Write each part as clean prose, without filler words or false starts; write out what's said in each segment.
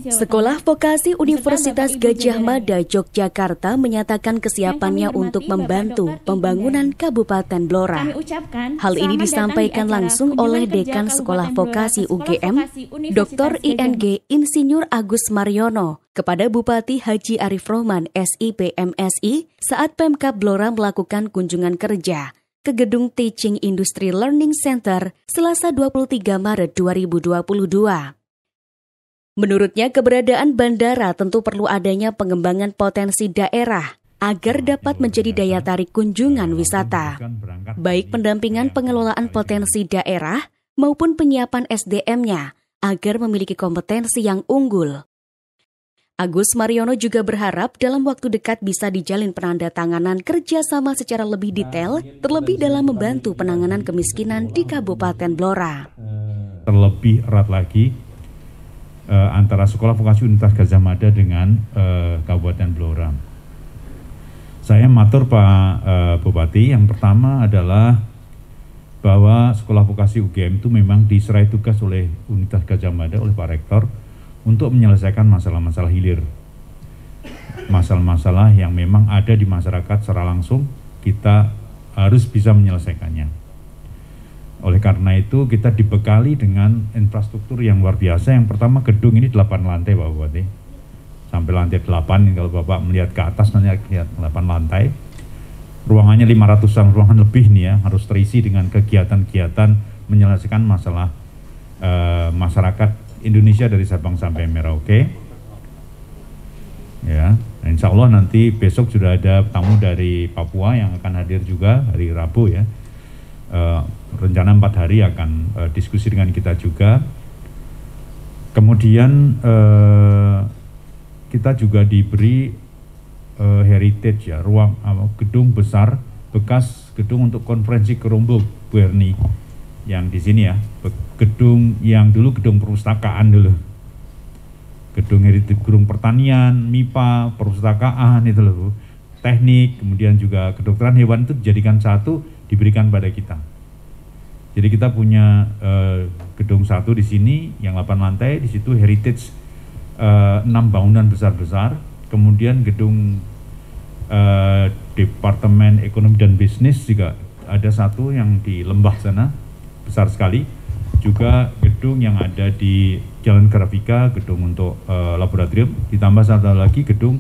Sekolah Vokasi Universitas Gadjah Mada Yogyakarta menyatakan kesiapannya untuk membantu pembangunan Kabupaten Blora. Hal ini disampaikan langsung oleh Dekan Sekolah Vokasi UGM, Dr. ING Insinyur Agus Mariono, kepada Bupati Haji Arif Rohman SIP MSI saat Pemkab Blora melakukan kunjungan kerja ke Gedung Teaching Industry Learning Center Selasa 23 Maret 2022. Menurutnya, keberadaan bandara tentu perlu adanya pengembangan potensi daerah agar dapat menjadi daya tarik kunjungan wisata, baik pendampingan pengelolaan potensi daerah maupun penyiapan SDM-nya agar memiliki kompetensi yang unggul. Agus Mariono juga berharap dalam waktu dekat bisa dijalin penandatanganan kerjasama secara lebih detail, terlebih dalam membantu penanganan kemiskinan di Kabupaten Blora. Terlebih erat lagi antara Sekolah Vokasi Universitas Gadjah Mada dengan Kabupaten Blora. Saya matur Pak Bupati, yang pertama adalah bahwa Sekolah Vokasi UGM itu memang diserai tugas oleh Universitas Gadjah Mada, oleh Pak Rektor, untuk menyelesaikan masalah-masalah hilir. Masalah-masalah yang memang ada di masyarakat secara langsung, kita harus bisa menyelesaikannya. Oleh karena itu, kita dibekali dengan infrastruktur yang luar biasa. Yang pertama, gedung ini 8 lantai Pak Bupati. Sampai lantai 8, kalau Bapak melihat ke atas nanti lihat 8 lantai. Ruangannya 500-an ruangan lebih nih ya, harus terisi dengan kegiatan-kegiatan menyelesaikan masalah masyarakat Indonesia dari Sabang sampai Merauke. Ya, insya Allah nanti besok sudah ada tamu dari Papua yang akan hadir juga hari Rabu ya. Rencana 4 hari akan diskusi dengan kita juga. Kemudian kita juga diberi heritage ya, ruang gedung besar bekas gedung untuk konferensi Kerombo Bu Erni yang di sini ya, gedung yang dulu gedung perpustakaan dulu, gedung heritage, gedung pertanian, MIPA, perpustakaan itu loh Bu, teknik, kemudian juga kedokteran hewan itu dijadikan satu, diberikan pada kita. Jadi kita punya gedung satu di sini yang 8 lantai, di situ heritage 6 bangunan besar-besar, kemudian gedung Departemen Ekonomi dan Bisnis juga ada satu yang di Lembah sana, besar sekali. Juga gedung yang ada di Jalan Grafika, gedung untuk laboratorium, ditambah satu lagi gedung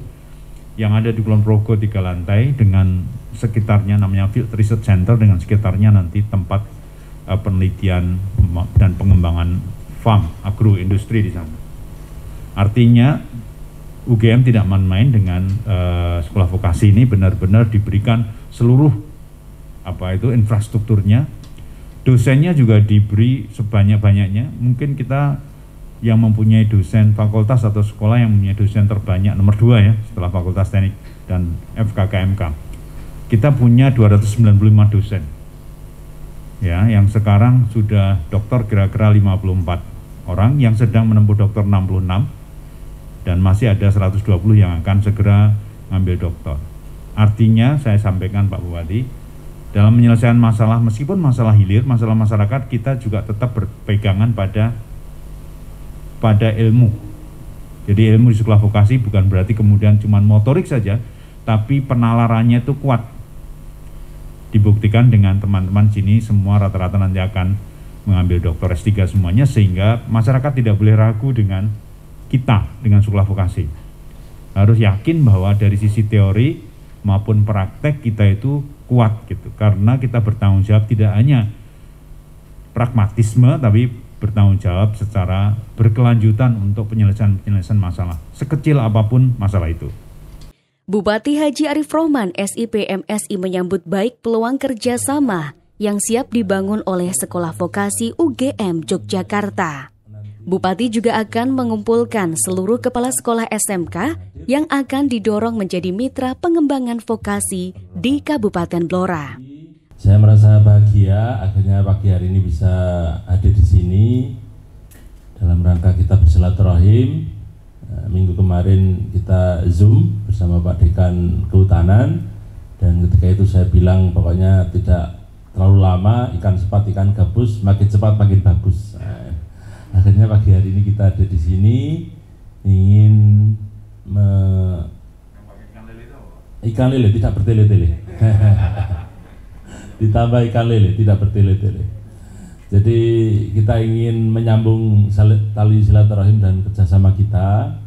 yang ada di Kulon Progo 3 lantai dengan sekitarnya namanya Field Research Center, dengan sekitarnya nanti tempat penelitian dan pengembangan farm, agroindustri di sana. Artinya UGM tidak main-main dengan sekolah vokasi ini, benar-benar diberikan seluruh infrastrukturnya. Dosennya juga diberi sebanyak-banyaknya. Mungkin kita yang mempunyai dosen fakultas atau sekolah yang mempunyai dosen terbanyak nomor 2 ya, setelah Fakultas Teknik dan FKKMK. Kita punya 295 dosen. Ya, yang sekarang sudah doktor kira-kira 54 orang, yang sedang menempuh doktor 66, dan masih ada 120 yang akan segera ngambil doktor. Artinya saya sampaikan Pak Bupati, dalam menyelesaikan masalah, meskipun masalah hilir, masalah masyarakat, kita juga tetap berpegangan pada ilmu. Jadi ilmu di sekolah vokasi bukan berarti kemudian cuma motorik saja, tapi penalarannya itu kuat. Dibuktikan dengan teman-teman sini semua rata-rata nanti akan mengambil doktor S3 semuanya, sehingga masyarakat tidak boleh ragu dengan kita, dengan sekolah vokasi. Harus yakin bahwa dari sisi teori maupun praktek kita itu kuat gitu, karena kita bertanggung jawab tidak hanya pragmatisme tapi bertanggung jawab secara berkelanjutan untuk penyelesaian masalah, sekecil apapun masalah itu. Bupati Haji Arif Rohman SIP MSI menyambut baik peluang kerjasama yang siap dibangun oleh Sekolah Vokasi UGM Yogyakarta. Bupati juga akan mengumpulkan seluruh kepala sekolah SMK yang akan didorong menjadi mitra pengembangan vokasi di Kabupaten Blora. Saya merasa bahagia akhirnya pagi hari ini bisa hadir di sini dalam rangka kita bersilaturahim. Minggu kemarin kita Zoom bersama Pak Dekan Kehutanan, dan ketika itu saya bilang pokoknya tidak terlalu lama, ikan cepat ikan gabus, makin cepat makin bagus. Akhirnya pagi hari ini kita ada di sini ingin ikan lele tidak bertele-tele. Ditambah ikan lele tidak bertele-tele. Jadi kita ingin menyambung tali silaturahim dan kerjasama kita.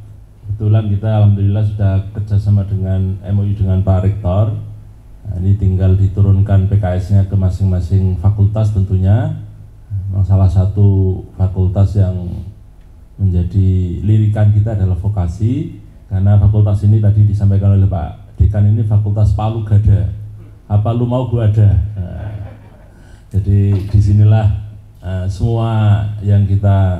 Kebetulan kita alhamdulillah sudah kerjasama dengan MOU dengan Pak Rektor. Nah, ini tinggal diturunkan PKS-nya ke masing-masing fakultas tentunya. Salah satu fakultas yang menjadi lirikan kita adalah vokasi, karena fakultas ini tadi disampaikan oleh Pak Dekan, ini fakultas palu gada. Apa lu mau gua ada. Nah, jadi disinilah semua yang kita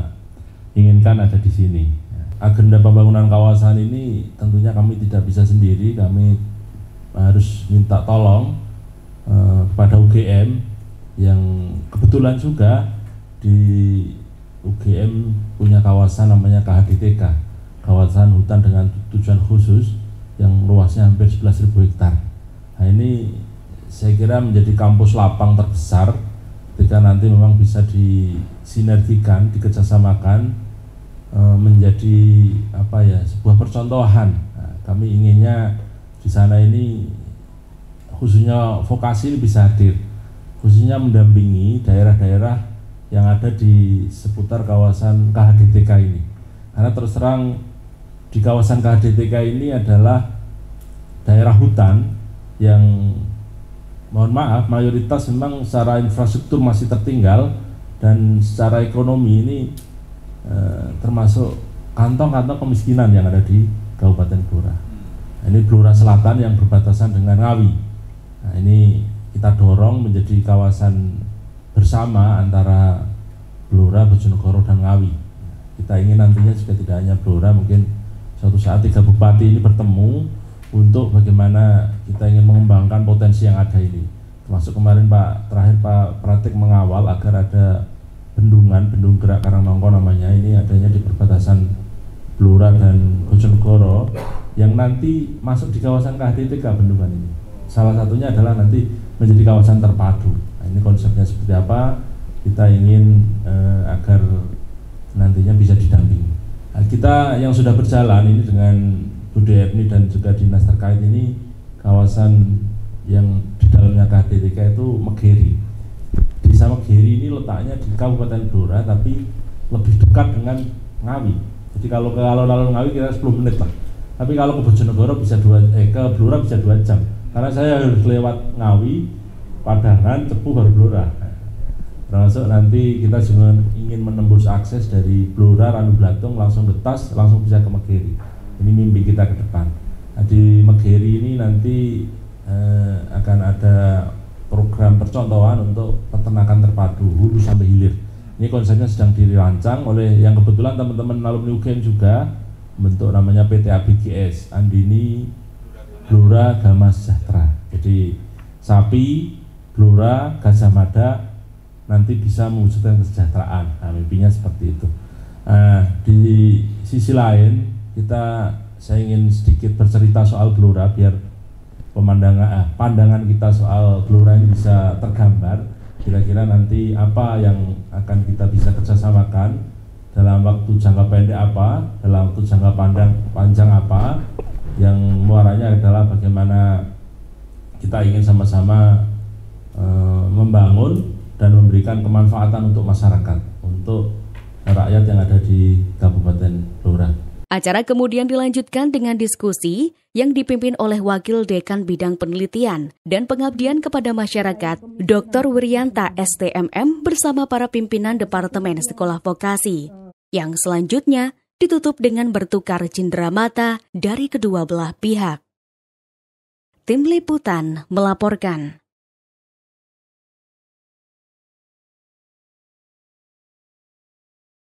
inginkan ada di sini. Agenda pembangunan kawasan ini tentunya kami tidak bisa sendiri, kami harus minta tolong kepada UGM yang kebetulan juga di UGM punya kawasan namanya KHDTK, kawasan hutan dengan tujuan khusus yang luasnya hampir 11.000 hektar. Nah ini saya kira menjadi kampus lapang terbesar ketika nanti memang bisa disinergikan, dikerjasamakan menjadi sebuah percontohan. Nah, kami inginnya di sana ini khususnya vokasi bisa hadir, khususnya mendampingi daerah-daerah yang ada di seputar kawasan KHDTK ini. Karena terus terang di kawasan KHDTK ini adalah daerah hutan yang mohon maaf mayoritas memang secara infrastruktur masih tertinggal, dan secara ekonomi ini termasuk kantong-kantong kemiskinan yang ada di Kabupaten Blora. Nah, ini Blora Selatan yang berbatasan dengan Ngawi. Nah, ini kita dorong menjadi kawasan bersama antara Blora, Bojonegoro, dan Ngawi. Kita ingin nantinya juga tidak hanya Blora, mungkin suatu saat 3 bupati ini bertemu untuk bagaimana kita ingin mengembangkan potensi yang ada ini. Termasuk kemarin Pak Pratik mengawal agar ada bendung gerak Karangnongko namanya, ini adanya di perbatasan Blora dan Bojonegoro yang nanti masuk di kawasan KHDTK bendungan ini. Salah satunya adalah nanti menjadi kawasan terpadu. Nah, ini konsepnya seperti apa? Kita ingin agar nantinya bisa didampingi. Nah, kita yang sudah berjalan ini dengan Bu Derni dan juga dinas terkait ini, kawasan yang di dalamnya KHDTK itu Megeri. Desa Megeri ini letaknya di Kabupaten Blora tapi lebih dekat dengan Ngawi. Jadi kalau Ngawi kira 10 menit lah. Tapi kalau ke Bojonegoro bisa ke Blora bisa 2 jam. Karena saya harus lewat Ngawi, Padangan, Cepu baru Blora. Termasuk nanti kita juga ingin menembus akses dari Blora, Randu Blatung langsung ke Tas, langsung bisa ke Megeri. Ini mimpi kita ke depan. Nah, di Megeri ini nanti akan ada program percontohan untuk peternakan terpadu hulu sampai hilir. Ini konsepnya sedang dirancang oleh yang kebetulan teman-teman alumni UGM juga membentuk namanya PT ABGS Andini Blora Gama Sejahtera. Jadi sapi, Blora, Gajah Mada nanti bisa mewujudkan kesejahteraan. Nah, mimpinya seperti itu. Di sisi lain saya ingin sedikit bercerita soal Blora biar pandangan kita soal Blora ini bisa tergambar. Kira-kira nanti apa yang akan kita bisa kerjasamakan dalam waktu jangka pendek apa, dalam waktu jangka panjang apa, yang muaranya adalah bagaimana kita ingin sama-sama membangun dan memberikan kemanfaatan untuk masyarakat, untuk rakyat yang ada di Kabupaten Blora. Acara kemudian dilanjutkan dengan diskusi yang dipimpin oleh Wakil Dekan Bidang Penelitian dan Pengabdian kepada Masyarakat, Dr. Wiryanta STMM bersama para pimpinan Departemen Sekolah Vokasi. Yang selanjutnya ditutup dengan bertukar cindera mata dari kedua belah pihak. Tim Liputan melaporkan.